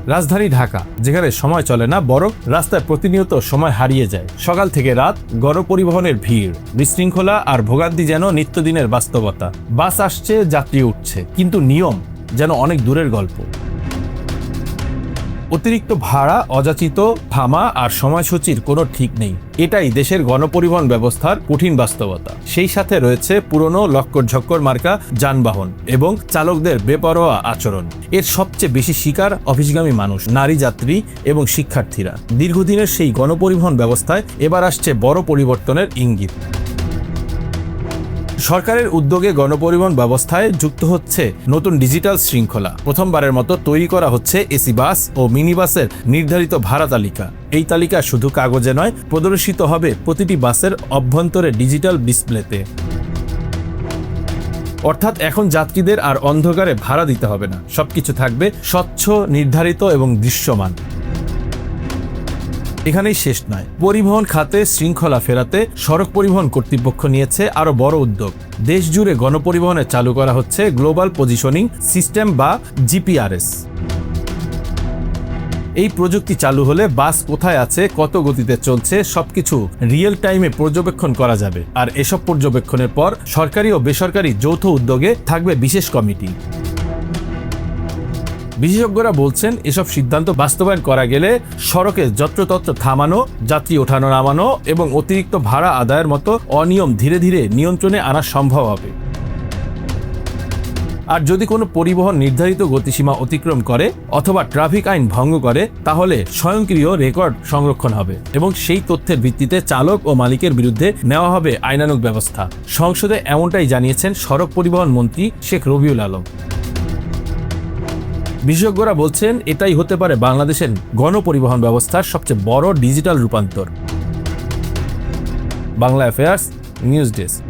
রাজধানী ঢাকা, যেখানে সময় চলে না বরং রাস্তায় প্রতিনিয়ত সময় হারিয়ে যায়। সকাল থেকে রাত গণপরিবহনের ভিড়, বিশৃঙ্খলা আর ভোগান্তি যেন নিত্যদিনের বাস্তবতা। বাস আসছে, যাত্রী উঠছে, কিন্তু নিয়ম যেন অনেক দূরের গল্প। অতিরিক্ত ভাড়া, অযাচিত থামা আর সময়সূচির কোনো ঠিক নেই। এটাই দেশের গণপরিবহন ব্যবস্থার কঠিন বাস্তবতা। সেই সাথে রয়েছে পুরনো লক্কর-ঝক্কর মার্কা যানবাহন এবং চালকদের বেপরোয়া আচরণ। এর সবচেয়ে বেশি শিকার অফিসগামী মানুষ, নারী যাত্রী এবং শিক্ষার্থীরা। দীর্ঘদিনের সেই গণপরিবহন ব্যবস্থায় এবার আসছে বড় পরিবর্তনের ইঙ্গিত। সরকারের উদ্যোগে গণপরিবহন ব্যবস্থায় যুক্ত হচ্ছে নতুন ডিজিটাল শৃঙ্খলা। প্রথমবারের মতো তৈরি করা হচ্ছে এসি বাস ও মিনি বাসের নির্ধারিত ভাড়া তালিকা। এই তালিকা শুধু কাগজে নয়, প্রদর্শিত হবে প্রতিটি বাসের অভ্যন্তরে ডিজিটাল ডিসপ্লেতে। অর্থাৎ এখন যাত্রীদের আর অন্ধকারে ভাড়া দিতে হবে না, সবকিছু থাকবে স্বচ্ছ, নির্ধারিত এবং দৃশ্যমান। এখানেই শেষ নয়। পরিবহন খাতে শৃঙ্খলা ফেরাতে সড়ক পরিবহন কর্তৃপক্ষ নিয়েছে আরো বড় উদ্যোগ। দেশ জুড়ে গণপরিবহনে চালু করা হচ্ছে গ্লোবাল পজিশনিং সিস্টেম বা জিপিআরএস। এই প্রযুক্তি চালু হলে বাস কোথায় আছে, কত গতিতে চলছে, সবকিছু রিয়েল টাইমে পর্যবেক্ষণ করা যাবে। আর এসব পর্যবেক্ষণের পর সরকারি ও বেসরকারি যৌথ উদ্যোগে থাকবে বিশেষ কমিটি। বিশেষজ্ঞরা বলছেন, এসব সিদ্ধান্ত বাস্তবায়ন করা গেলে সড়কে যত্রতত্র থামানো, যাত্রী ওঠানো নামানো এবং অতিরিক্ত ভাড়া আদায়ের মতো অনিয়ম ধীরে ধীরে নিয়ন্ত্রণে আনা সম্ভব হবে। আর যদি কোনো পরিবহন নির্ধারিত গতিসীমা অতিক্রম করে অথবা ট্রাফিক আইন ভঙ্গ করে, তাহলে স্বয়ংক্রিয় রেকর্ড সংরক্ষণ হবে এবং সেই তথ্যের ভিত্তিতে চালক ও মালিকের বিরুদ্ধে নেওয়া হবে আইনানুগ ব্যবস্থা। সংসদে এমনটাই জানিয়েছেন সড়ক পরিবহন মন্ত্রী শেখ রবিউল আলম। বিশেষজ্ঞরা বলছেন, এটাই হতে পারে বাংলাদেশের গণপরিবহন ব্যবস্থার সবচেয়ে বড় ডিজিটাল রূপান্তর। Bangla affairs, news desk.